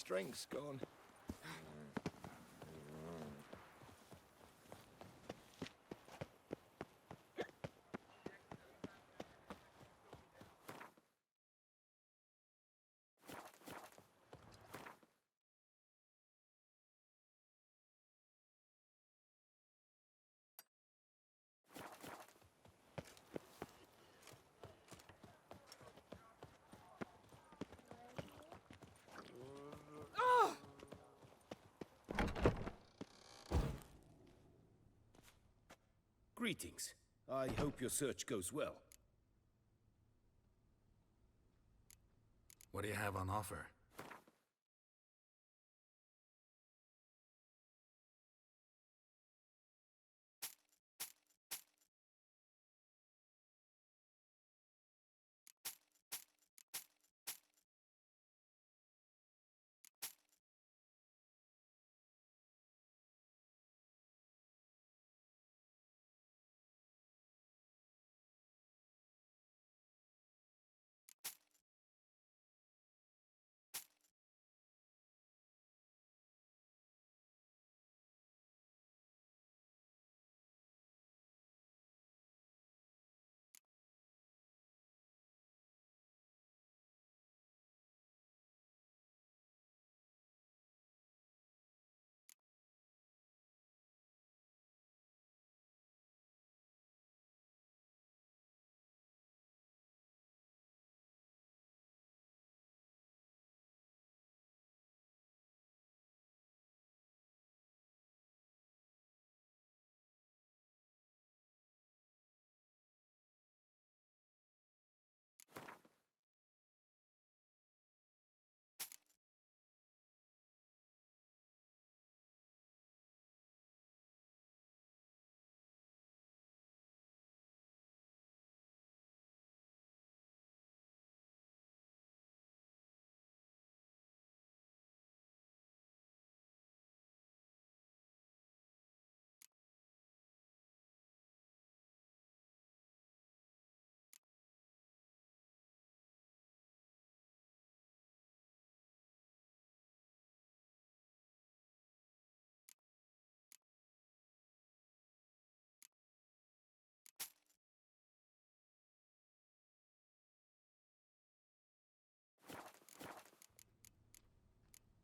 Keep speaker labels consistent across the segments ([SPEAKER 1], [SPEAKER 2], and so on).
[SPEAKER 1] strength's gone.
[SPEAKER 2] Greetings. I hope your search goes well.
[SPEAKER 3] What do you have on offer?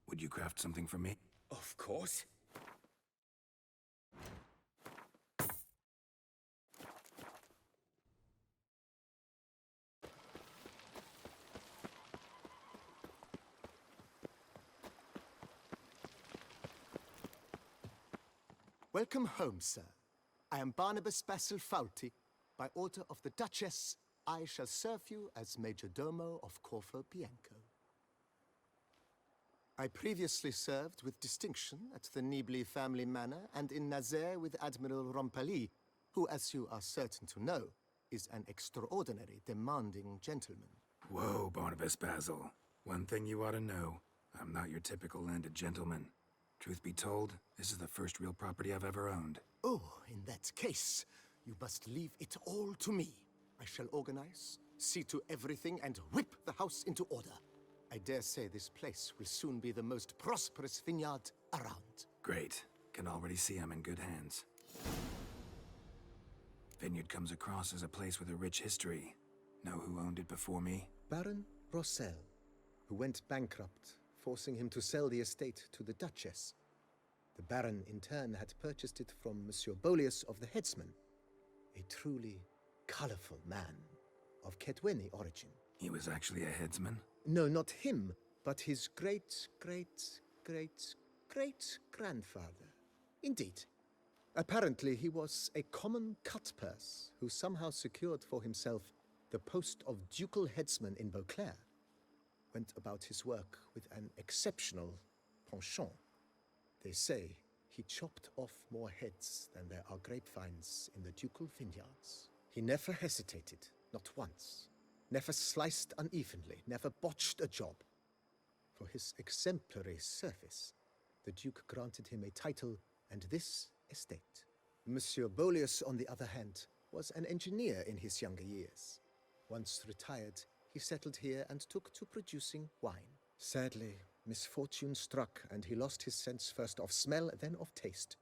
[SPEAKER 3] Would you craft something for me?
[SPEAKER 2] Of course.
[SPEAKER 4] Welcome home, sir. I am Barnabas Basil Fauti. By order of the Duchess, I shall serve you as Major Domo of Corvo, Bianco. I previously served with distinction at the Nibli family manor and in Nazaire with Admiral Rompali, who, as you are certain to know, is an extraordinary, demanding gentleman.
[SPEAKER 3] Whoa, Barnabas Basil. One thing you ought to know. I'm not your typical landed gentleman. Truth be told, this is the first real property I've ever owned.
[SPEAKER 4] Oh, in that case, you must leave it all to me. I shall organize, see to everything, and whip the house into order. I dare say this place will soon be the most prosperous vineyard around.
[SPEAKER 3] Great. Can already see I'm in good hands. Vineyard comes across as a place with a rich history. Know who owned it before me?
[SPEAKER 4] Baron Rossel, who went bankrupt, forcing him to sell the estate to the Duchess. The Baron, in turn, had purchased it from Monsieur Bolius of the Headsman, a truly colorful man of Ketweni origin.
[SPEAKER 3] He was actually a headsman?
[SPEAKER 4] No, not him, but his great-great-great-great-grandfather. Indeed. Apparently, he was a common cut-purse who somehow secured for himself the post of ducal headsman in Beauclair. Went about his work with an exceptional penchant. They say he chopped off more heads than there are grapevines in the ducal vineyards. He never hesitated, not once. Never sliced unevenly, never botched a job. For his exemplary service, the Duke granted him a title and this estate. Monsieur Bolius, on the other hand, was an engineer in his younger years. Once retired, he settled here and took to producing wine. Sadly, Misfortune struck, and he lost his sense first of smell, then of taste.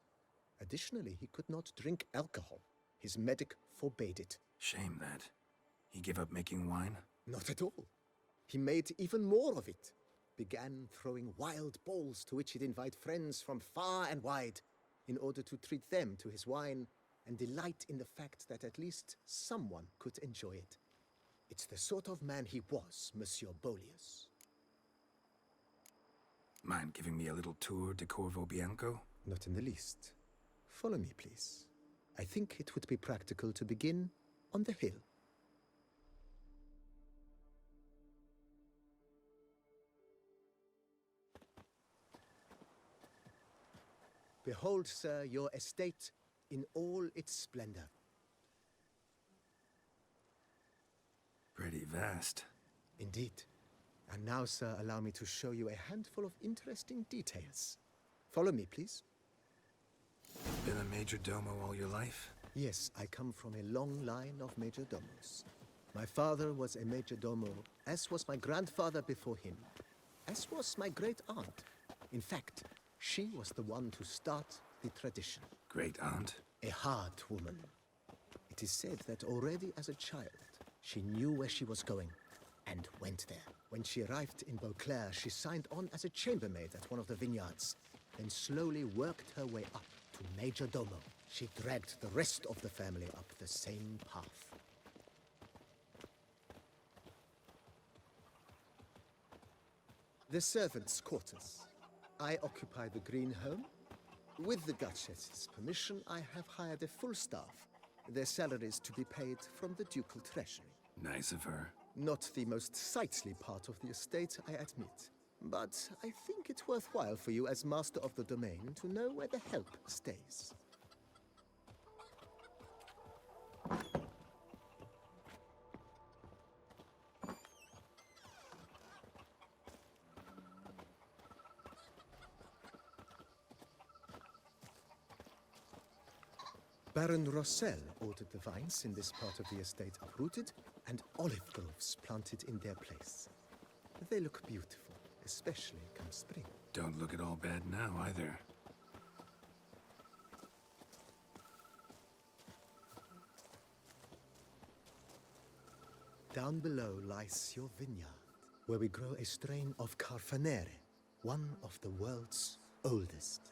[SPEAKER 4] Additionally, he could not drink alcohol. His medic forbade it.
[SPEAKER 3] Shame that. He gave up making wine?
[SPEAKER 4] Not at all. He made even more of it. Began throwing wild balls to which he'd invite friends from far and wide in order to treat them to his wine and delight in the fact that at least someone could enjoy it. It's the sort of man he was, Monsieur Bolius.
[SPEAKER 3] Mind giving me a little tour de Corvo, Bianco?
[SPEAKER 4] Not in the least. Follow me, please. I think it would be practical to begin on the hill. Behold, sir, your estate in all its splendor.
[SPEAKER 3] Pretty vast.
[SPEAKER 4] Indeed. And now, sir, allow me to show you a handful of interesting details. Follow me, please.
[SPEAKER 3] Been a major domo all your life?
[SPEAKER 4] Yes, I come from a long line of major domos. My father was a major domo, as was my grandfather before him, as was my great aunt. In fact, she was the one to start the tradition.
[SPEAKER 3] Great aunt?
[SPEAKER 4] A hard woman. It is said that already as a child, she knew where she was going and went there. When she arrived in Beauclair, she signed on as a chambermaid at one of the vineyards, then slowly worked her way up to major domo. She dragged the rest of the family up the same path. The servants' quarters. I occupy the green home. With the Duchess's permission, I have hired a full staff. Their salaries to be paid from the ducal treasury.
[SPEAKER 3] Nice of her.
[SPEAKER 4] Not the most sightly part of the estate, I admit. But I think it's worthwhile for you as master of the domain to know where the help stays. Baron Rossel ordered the vines in this part of the estate uprooted and olive groves planted in their place. They look beautiful, especially come spring.
[SPEAKER 3] Don't look at all bad now, either.
[SPEAKER 4] Down below lies your vineyard, where we grow a strain of Carfanere, one of the world's oldest.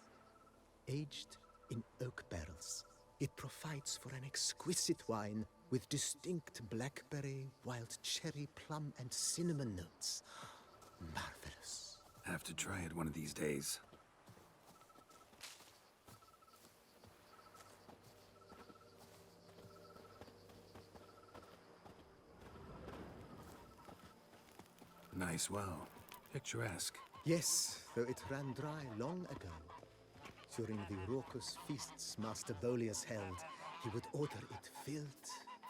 [SPEAKER 4] Aged in oak barrels, it provides for an exquisite wine with distinct blackberry, wild cherry, plum, and cinnamon notes. Marvelous.
[SPEAKER 3] Have to try it one of these days. Nice well. Picturesque.
[SPEAKER 4] Yes, though it ran dry long ago. During the raucous feasts Master Bolius held, he would order it filled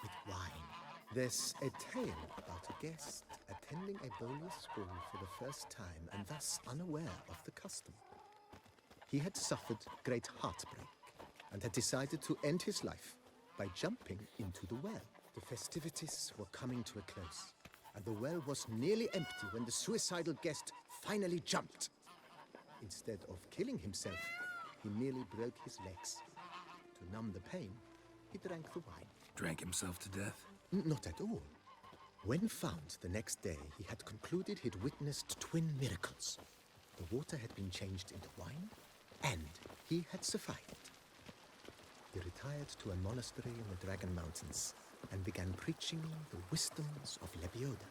[SPEAKER 4] with wine. There's a tale about a guest attending a Bolius ball for the first time and thus unaware of the custom. He had suffered great heartbreak and had decided to end his life by jumping into the well. The festivities were coming to a close, and the well was nearly empty when the suicidal guest finally jumped. Instead of killing himself, he merely broke his legs. To numb the pain, he drank the wine.
[SPEAKER 3] Drank himself to death?
[SPEAKER 4] Not at all. When found the next day, he had concluded he'd witnessed twin miracles. The water had been changed into wine, and he had survived. He retired to a monastery in the Dragon Mountains and began preaching the wisdoms of Lebioda.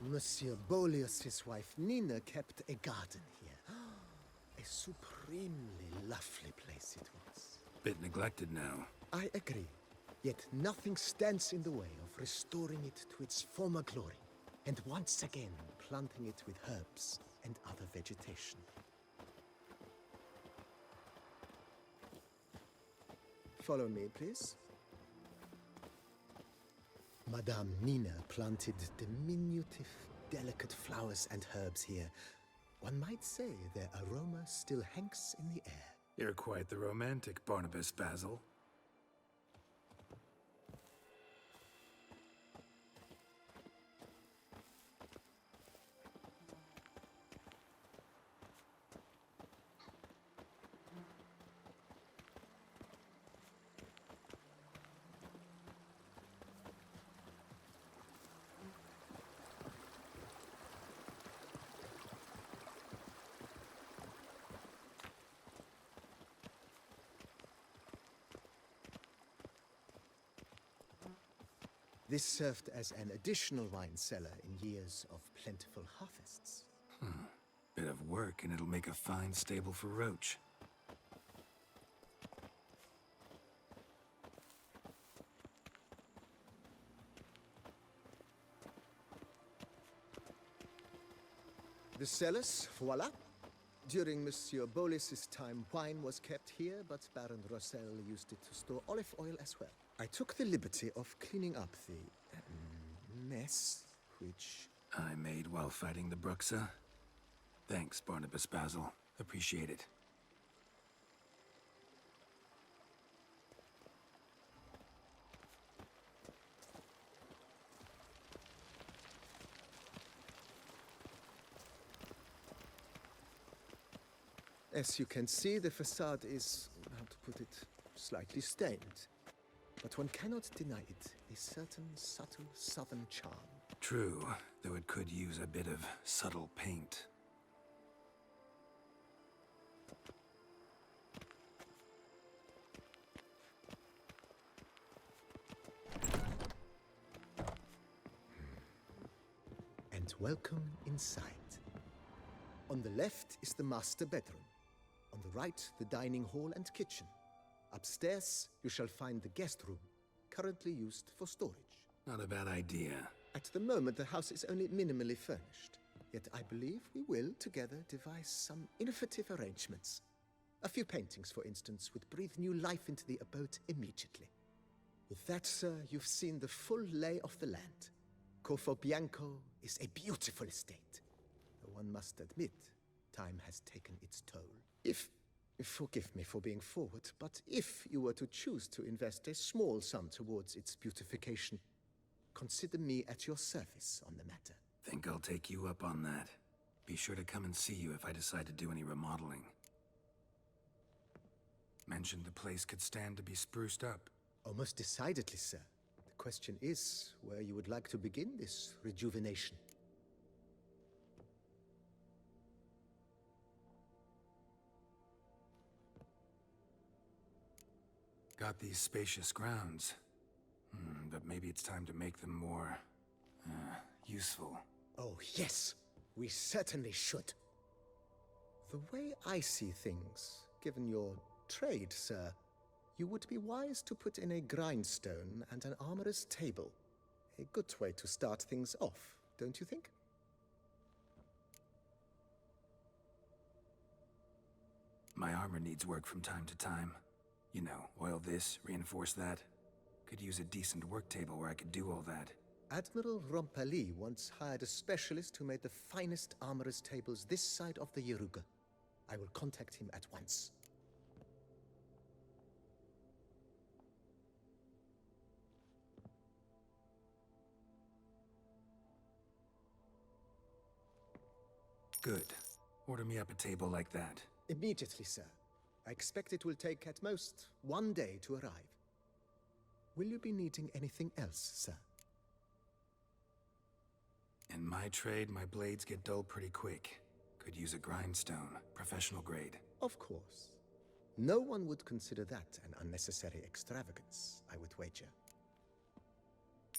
[SPEAKER 4] Monsieur Bolius's wife Nina kept a garden here. A supremely lovely place it was.
[SPEAKER 3] Bit neglected now.
[SPEAKER 4] I agree. Yet nothing stands in the way of restoring it to its former glory, and once again planting it with herbs and other vegetation. Follow me, please. Madame Nina planted diminutive, delicate flowers and herbs here. One might say their aroma still hangs in the air.
[SPEAKER 3] You're quite the romantic, Barnabas Basil.
[SPEAKER 4] This served as an additional wine cellar in years of plentiful harvests.
[SPEAKER 3] Bit of work and it'll make a fine stable for Roach.
[SPEAKER 4] The cellars, voila. During Monsieur Bolis's time, wine was kept here, but Baron Rossel used it to store olive oil as well. I took the liberty of cleaning up the mess, which...
[SPEAKER 3] I made while fighting the Bruxa. Thanks, Barnabas Basil. Appreciate it.
[SPEAKER 4] As you can see, the facade is, how to put it, slightly stained. But one cannot deny it, a certain subtle southern charm.
[SPEAKER 3] True, though it could use a bit of subtle paint.
[SPEAKER 4] And welcome inside. On the left is the master bedroom. On the right, the dining hall and kitchen. Upstairs, you shall find the guest room, currently used for storage.
[SPEAKER 3] Not a bad idea.
[SPEAKER 4] At the moment, the house is only minimally furnished. Yet I believe we will, together, devise some innovative arrangements. A few paintings, for instance, would breathe new life into the abode immediately. With that, sir, you've seen the full lay of the land. Corvo Bianco is a beautiful estate. Though one must admit, time has taken its toll. Forgive me for being forward, but if you were to choose to invest a small sum towards its beautification, consider me at your service on the matter.
[SPEAKER 3] Think I'll take you up on that. Be sure to come and see you if I decide to do any remodeling. Mentioned the place could stand to be spruced up.
[SPEAKER 4] Oh, most decidedly, sir. The question is where you would like to begin this rejuvenation.
[SPEAKER 3] Got these spacious grounds. But maybe it's time to make them more... useful.
[SPEAKER 4] Oh, yes. We certainly should. The way I see things, given your trade, sir, you would be wise to put in a grindstone and an armorer's table. A good way to start things off, don't you think?
[SPEAKER 3] My armor needs work from time to time. You know, oil this, reinforce that. Could use a decent work table where I could do all that.
[SPEAKER 4] Admiral Rompali once hired a specialist who made the finest armorer's tables this side of the Yaruga. I will contact him at once.
[SPEAKER 3] Good. Order me up a table like that.
[SPEAKER 4] Immediately, sir. I expect it will take at most 1 day to arrive. Will you be needing anything else, sir?
[SPEAKER 3] In my trade, my blades get dull pretty quick. Could use a grindstone, professional grade.
[SPEAKER 4] Of course. No one would consider that an unnecessary extravagance, I would wager.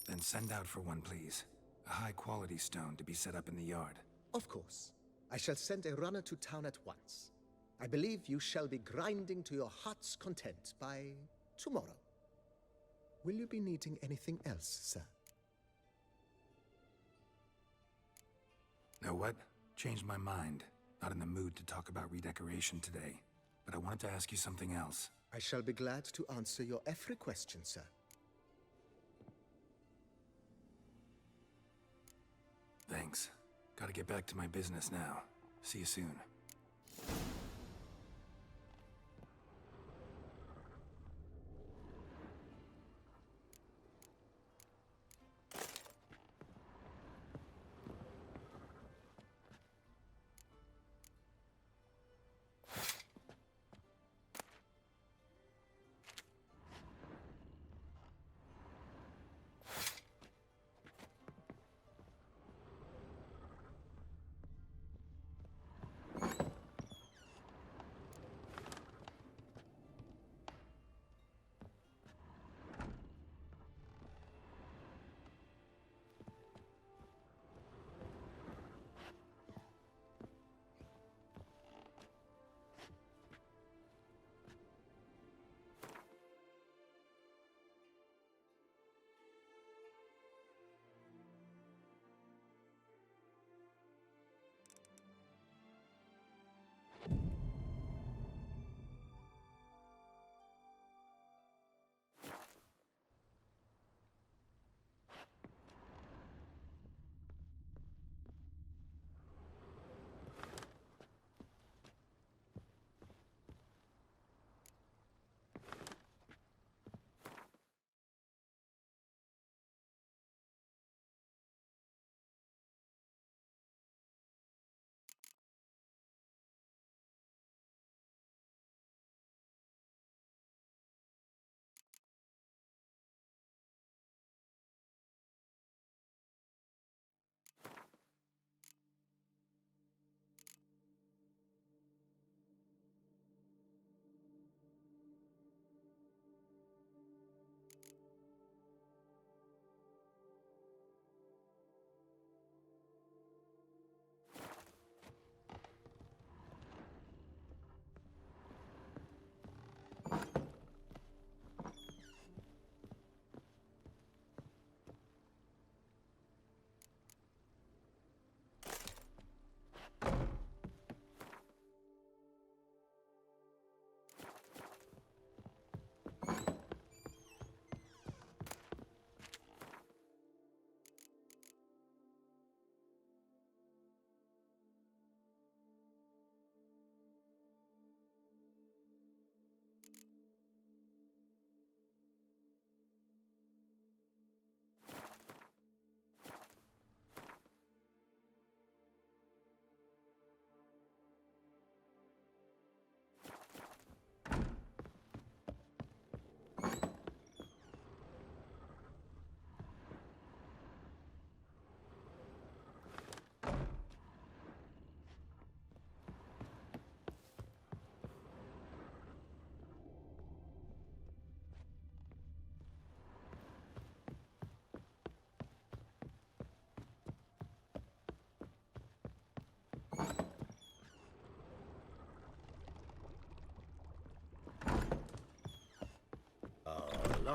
[SPEAKER 3] Then send out for one, please. A high-quality stone to be set up in the yard.
[SPEAKER 4] Of course. I shall send a runner to town at once. I believe you shall be grinding to your heart's content by tomorrow. Will you be needing anything else, sir?
[SPEAKER 3] Know what? Changed my mind. Not in the mood to talk about redecoration today. But I wanted to ask you something else.
[SPEAKER 4] I shall be glad to answer your every question, sir.
[SPEAKER 3] Thanks. Gotta get back to my business now. See you soon.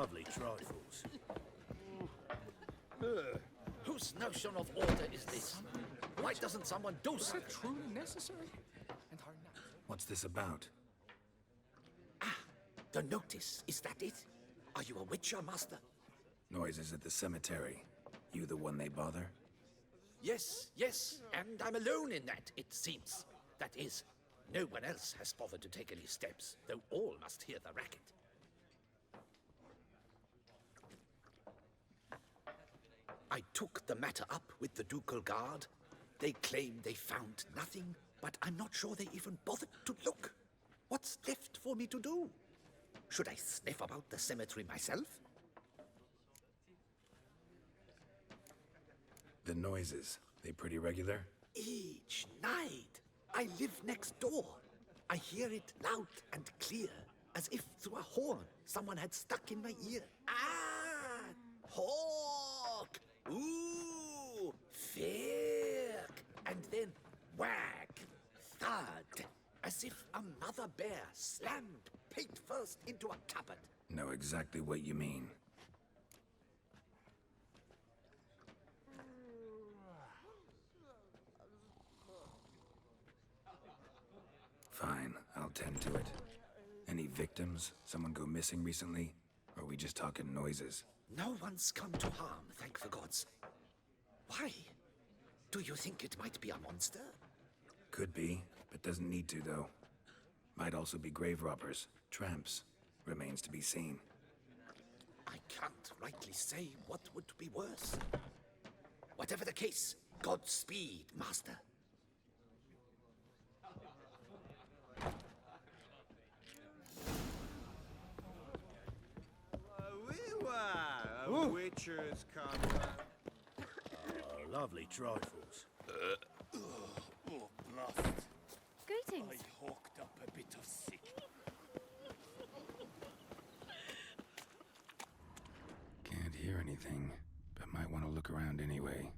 [SPEAKER 2] lovely trifles.
[SPEAKER 1] Whose notion of order is this? Why doesn't someone do something?
[SPEAKER 5] Truly necessary? And are not.
[SPEAKER 3] What's this about?
[SPEAKER 1] The notice, is that it? Are you a witcher, master?
[SPEAKER 3] Noises at the cemetery. You the one they bother?
[SPEAKER 1] Yes, yes, and I'm alone in that, it seems. That is, no one else has bothered to take any steps, though all must hear the racket. I took the matter up with the ducal guard. They claim they found nothing, but I'm not sure they even bothered to look. What's left for me to do? Should I sniff about the cemetery myself?
[SPEAKER 3] The noises, they pretty regular?
[SPEAKER 1] Each night. I live next door. I hear it loud and clear, as if through a horn someone had stuck in my ear. Ah! Hawk! Ooh! Firk! And then whack! Thud! As if a mother bear slammed pate first into a cupboard.
[SPEAKER 3] Know exactly what you mean. Fine, I'll tend to it. Any victims? Someone go missing recently? Or are we just talking noises?
[SPEAKER 1] No one's come to harm, thank the gods. Why? Do you think it might be a monster?
[SPEAKER 3] Could be, but doesn't need to, though. Might also be grave robbers, tramps. Remains to be seen.
[SPEAKER 1] I can't rightly say what would be worse. Whatever the case, Godspeed, master.
[SPEAKER 6] A witcher's come.
[SPEAKER 2] Lovely trifles.
[SPEAKER 6] Oh, blast.
[SPEAKER 7] Greetings.
[SPEAKER 6] I hawked up a bit of sick.
[SPEAKER 3] Can't hear anything, but might want to look around anyway.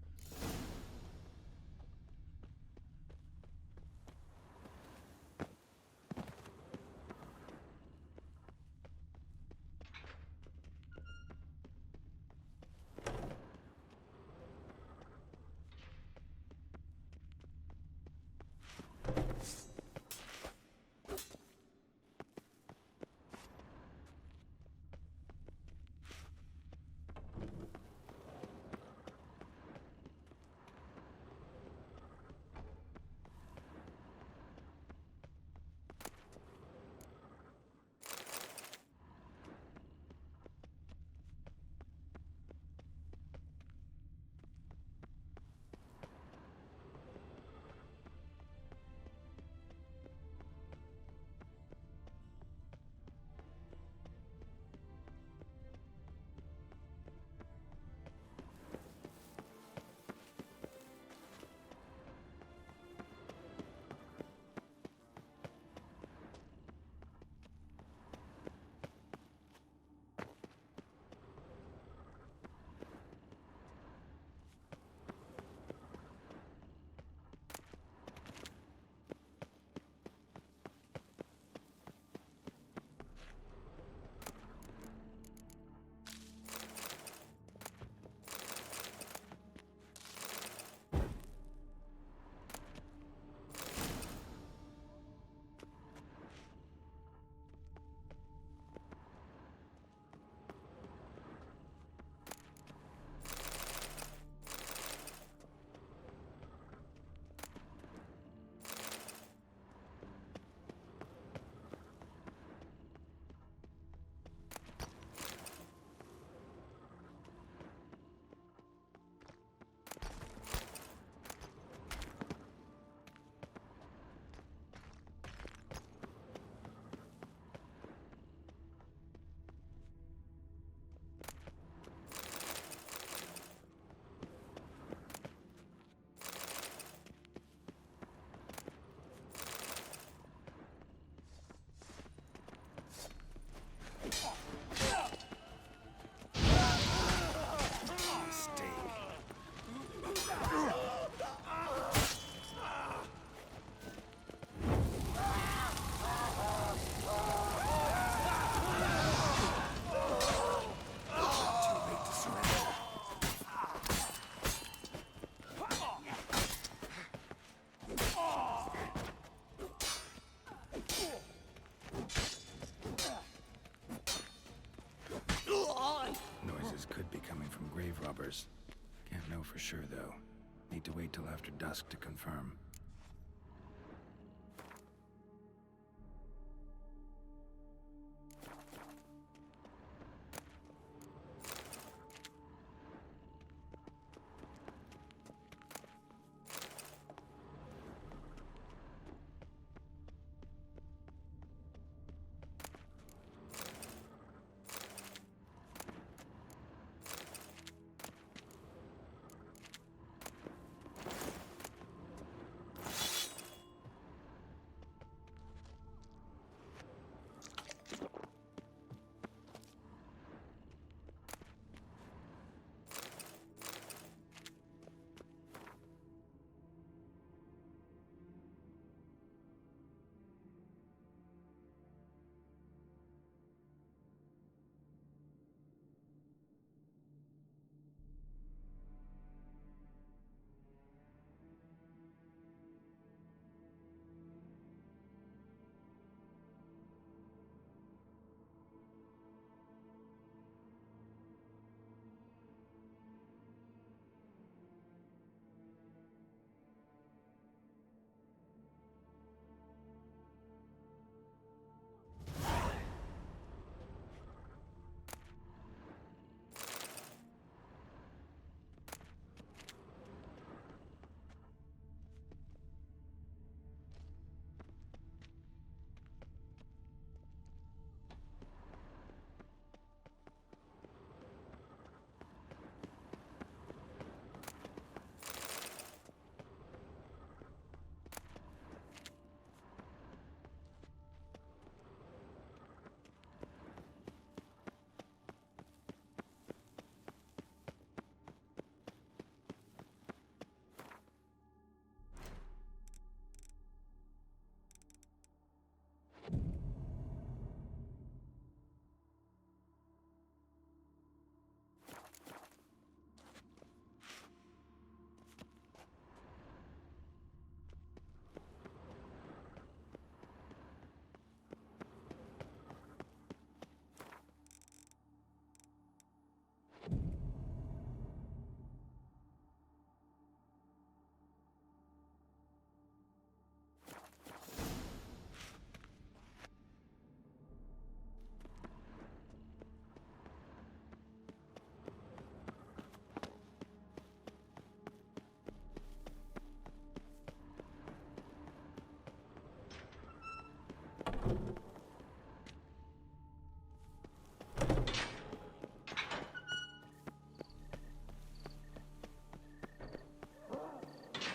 [SPEAKER 3] grave robbers. Can't know for sure, though. Need to wait till after dusk to confirm.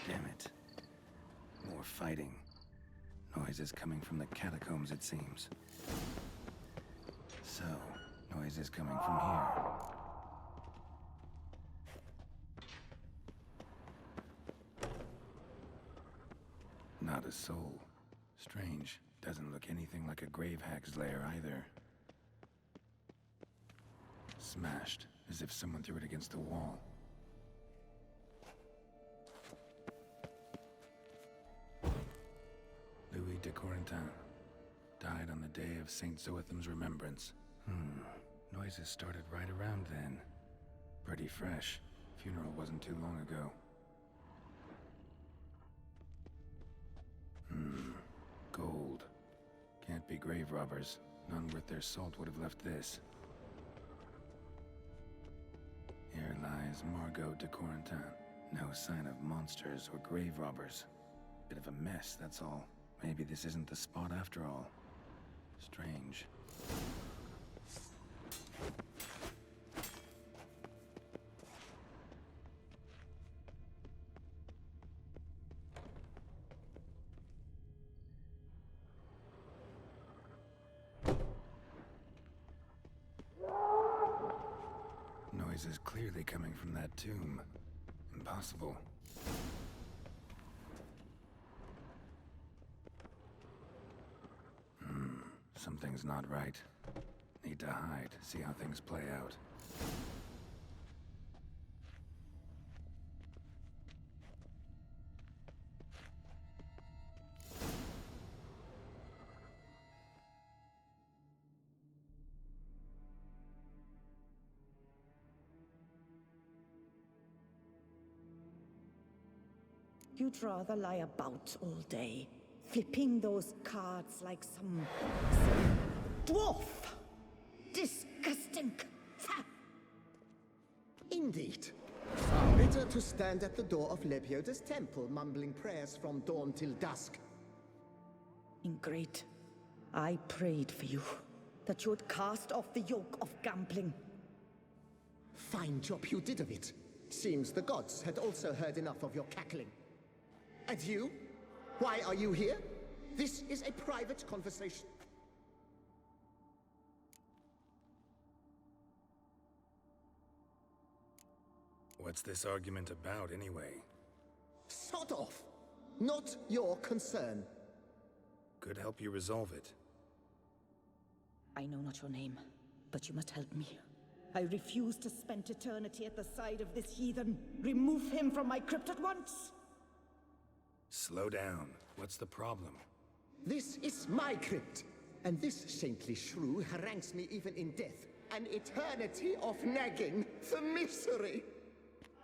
[SPEAKER 3] Damn it. More fighting. Noises coming from the catacombs, it seems. So, noises coming from here. Not a soul. Strange. Doesn't look anything like a grave hag's lair either. Smashed, as if someone threw it against the wall. Louis de Corentin died on the day of Saint Zoetham's remembrance. Noises started right around then. Pretty fresh. Funeral wasn't too long ago. Gold. Can't be grave robbers. None worth their salt would have left this. Here lies Margot de Corentin. No sign of monsters or grave robbers. Bit of a mess, that's all. Maybe this isn't the spot after all. Strange. Noise is clearly coming from that tomb. Impossible. Something's not right. Need to hide, see how things play out.
[SPEAKER 7] You'd rather lie about all day, flipping those cards like some dwarf. Disgusting. Ha!
[SPEAKER 4] Indeed. Far better to stand at the door of Lebioda's temple, mumbling prayers from dawn till dusk.
[SPEAKER 7] Ingrid, I prayed for you, that you would cast off the yoke of gambling.
[SPEAKER 4] Fine job you did of it. Seems the gods had also heard enough of your cackling. And you? Why are you here? This is a private conversation.
[SPEAKER 3] What's this argument about, anyway?
[SPEAKER 4] Sod off! Not your concern.
[SPEAKER 3] Could help you resolve it.
[SPEAKER 7] I know not your name, but you must help me. I refuse to spend eternity at the side of this heathen. Remove him from my crypt at once!
[SPEAKER 3] Slow down. What's the problem?
[SPEAKER 4] This is my crypt, and this saintly shrew harangues me even in death. An eternity of nagging, the misery!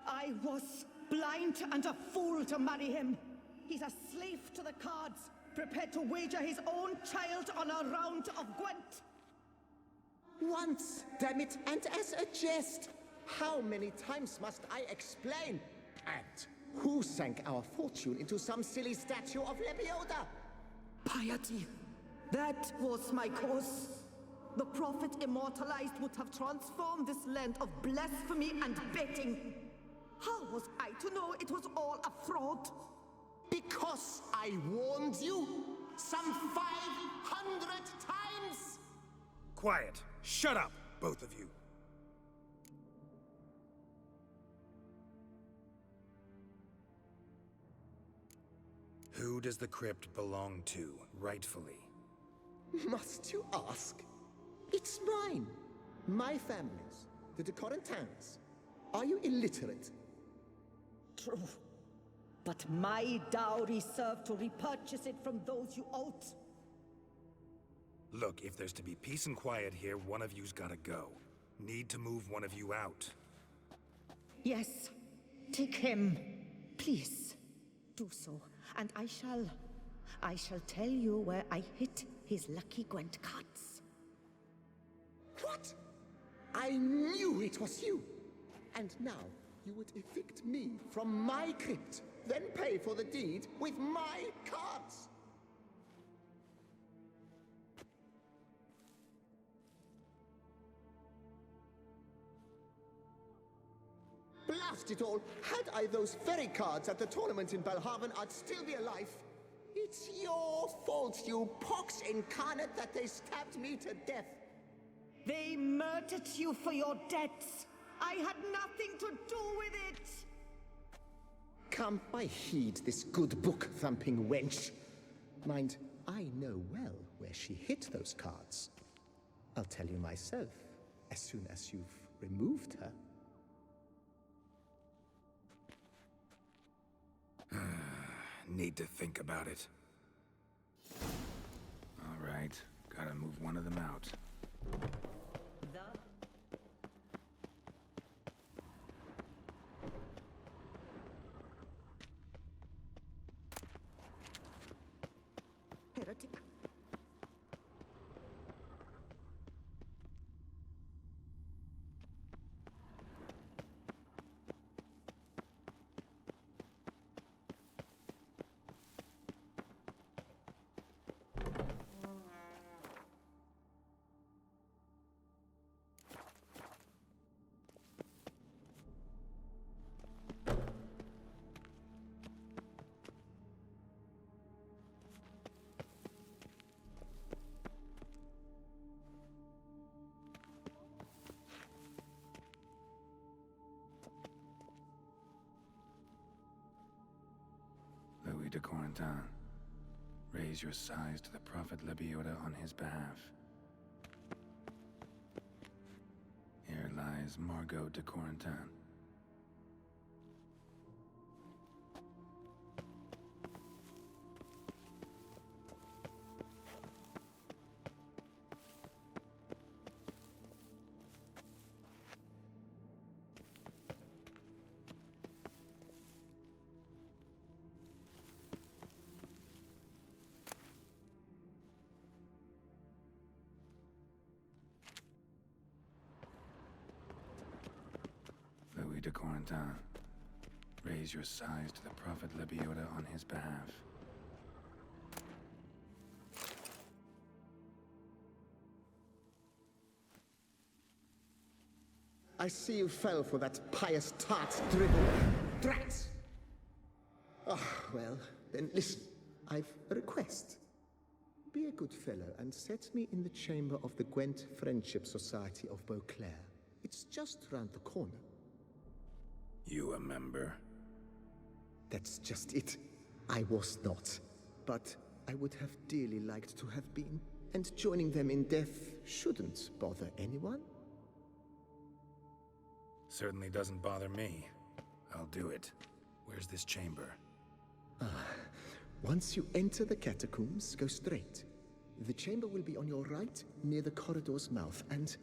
[SPEAKER 7] I was blind and a fool to marry him. He's a slave to the cards, prepared to wager his own child on a round of Gwent.
[SPEAKER 4] Once, damn it, and as a jest! How many times must I explain? And who sank our fortune into some silly statue of Lebioda?
[SPEAKER 7] Piety. That was my cause. The prophet immortalized would have transformed this land of blasphemy and betting. How was I to know it was all a fraud?
[SPEAKER 4] Because I warned you some 500 times!
[SPEAKER 2] Quiet. Shut up, both of you.
[SPEAKER 3] Who does the crypt belong to, rightfully?
[SPEAKER 4] Must you ask? It's mine. My family's. The de Corentans. Are you illiterate?
[SPEAKER 7] True. But my dowry served to repurchase it from those you owed.
[SPEAKER 3] Look, if there's to be peace and quiet here, one of you's gotta go. Need to move one of you out.
[SPEAKER 7] Yes. Take him. Please. Do so. And I shall tell you where I hid his lucky Gwent cards.
[SPEAKER 4] What? I knew it was you! And now you would evict me from my crypt, then pay for the deed with my cards! Blast it all! Had I those very cards at the tournament in Belhaven, I'd still be alive. It's your fault, you pox incarnate, that they stabbed me to death.
[SPEAKER 7] They murdered you for your debts. I had nothing to do with it.
[SPEAKER 4] Come, I heed this good book-thumping wench. Mind, I know well where she hid those cards. I'll tell you myself, as soon as you've removed her.
[SPEAKER 3] Need to think about it. All right, gotta move one of them out.
[SPEAKER 7] Heretic.
[SPEAKER 3] Louis de Corentin, raise your sighs to the Prophet Lebioda on his behalf. Here lies Margot de Corentin. de Corentin. Raise your sighs to the Prophet Lebioda on his behalf.
[SPEAKER 4] I see you fell for that pious tart's dribble. Drats! Ah, well, then listen. I've a request. Be a good fellow and set me in the chamber of the Gwent Friendship Society of Beauclair. It's just round the corner.
[SPEAKER 3] You a member?
[SPEAKER 4] That's just it. I was not. But I would have dearly liked to have been. And joining them in death shouldn't bother anyone.
[SPEAKER 3] Certainly doesn't bother me. I'll do it. Where's this chamber?
[SPEAKER 4] Once you enter the catacombs, go straight. The chamber will be on your right, near the corridor's mouth, and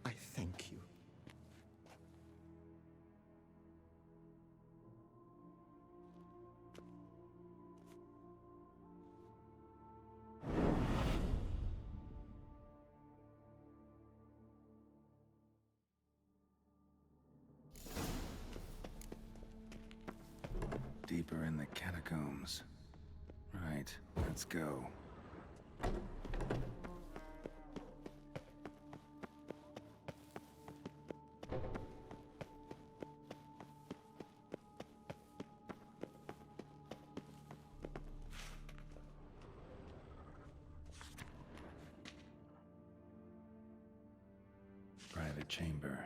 [SPEAKER 4] I thank you.
[SPEAKER 3] Deeper in the catacombs. Right, let's go. Private chamber.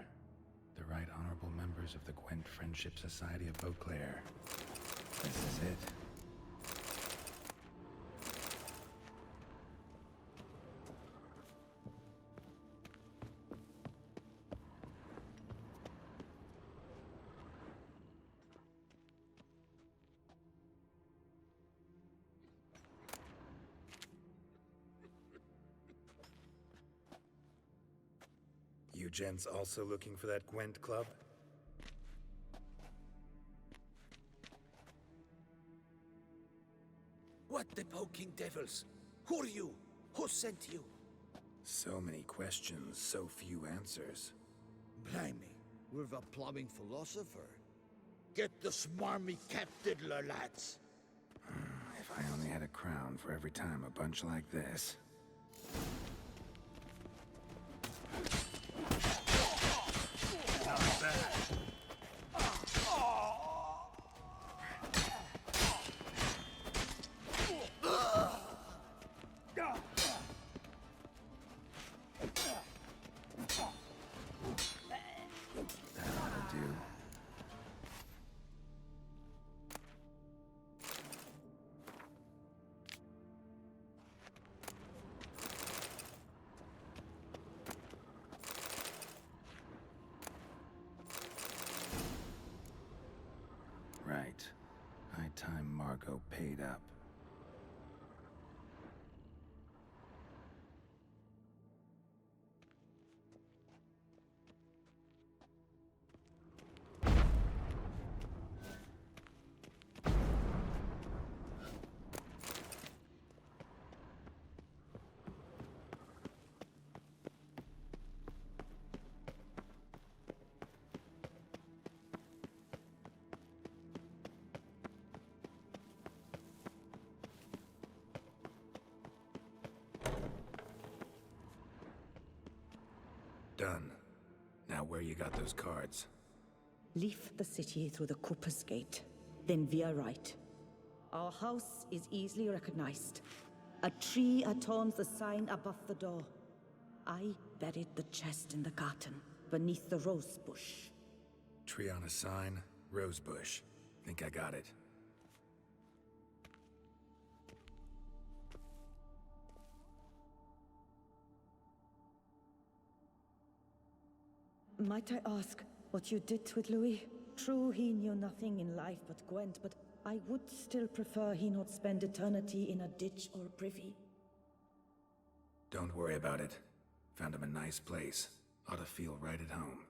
[SPEAKER 3] The Right Honorable members of the Gwent Friendship Society of Beauclair. This is it. You gents also looking for that Gwent club?
[SPEAKER 1] What the poking devils? Who are you? Who sent you?
[SPEAKER 3] So many questions, so few answers.
[SPEAKER 6] Blimey, we're the plumbing philosopher. Get the smarmy cap diddler, lads.
[SPEAKER 3] If I only had a crown for every time a bunch like this.
[SPEAKER 2] Not bad.
[SPEAKER 3] That ought to do. Right. High time Margot paid up. Done. Now where you got those cards?
[SPEAKER 7] Leave the city through the Cooper's Gate, then veer right. Our house is easily recognized. A tree adorns the sign above the door. I buried the chest in the garden, beneath the rose bush.
[SPEAKER 3] Tree on a sign, rose bush. Think I got it.
[SPEAKER 7] Might I ask what you did with Louis? True, he knew nothing in life but Gwent, but I would still prefer he not spend eternity in a ditch or privy.
[SPEAKER 3] Don't worry about it. Found him a nice place. Ought to feel right at home.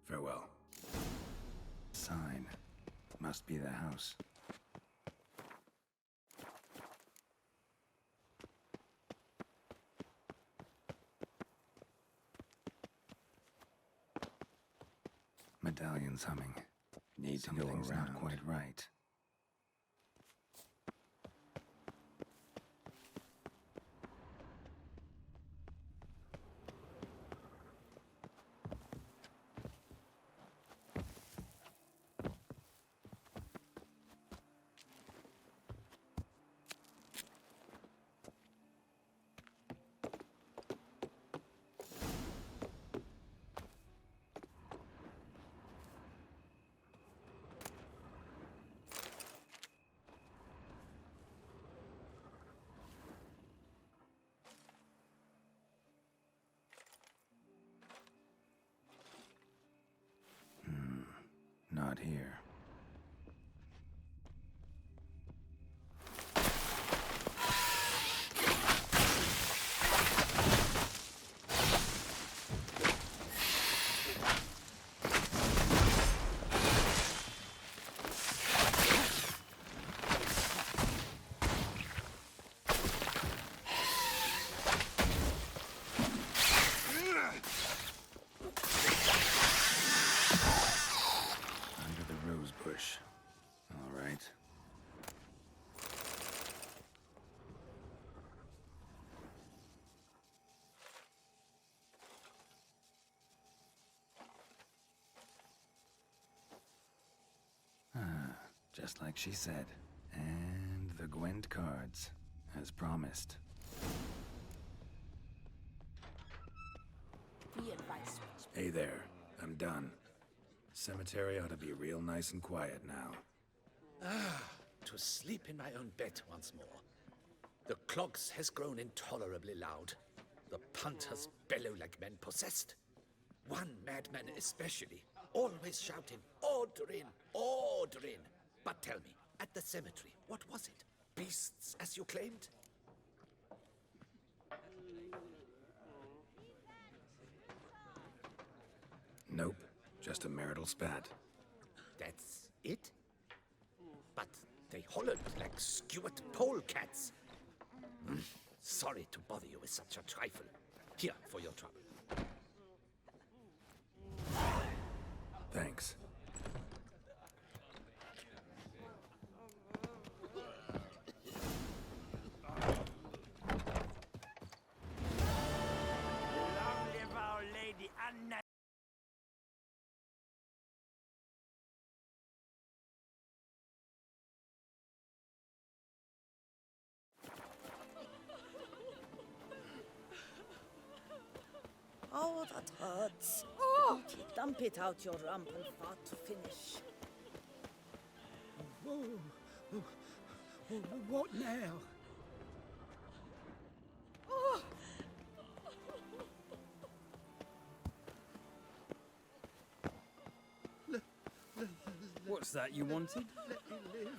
[SPEAKER 3] Farewell. Sign. Must be the house. Medallion's humming. Need to go around. Something's not quite right. Not here. All right. Just like she said. And the Gwent cards, as promised.
[SPEAKER 8] Be advised.
[SPEAKER 3] Hey there, I'm done. Cemetery ought to be real nice and quiet now.
[SPEAKER 1] To sleep in my own bed once more. The clogs has grown intolerably loud. The punters bellow like men possessed. One madman especially, always shouting, "Order in! Order in!" But tell me, at the cemetery, what was it? Beasts, as you claimed?
[SPEAKER 3] Nope, just a marital spat.
[SPEAKER 1] That's it? But they hollered like skewered polecats. Sorry to bother you with such a trifle. Here for your trouble.
[SPEAKER 3] Thanks.
[SPEAKER 9] Long live Our Lady Anna.
[SPEAKER 8] Oh, that hurts. Oh! Dump it out your rump and fart to finish.
[SPEAKER 2] What now?
[SPEAKER 5] What's that you wanted?
[SPEAKER 2] Let me live.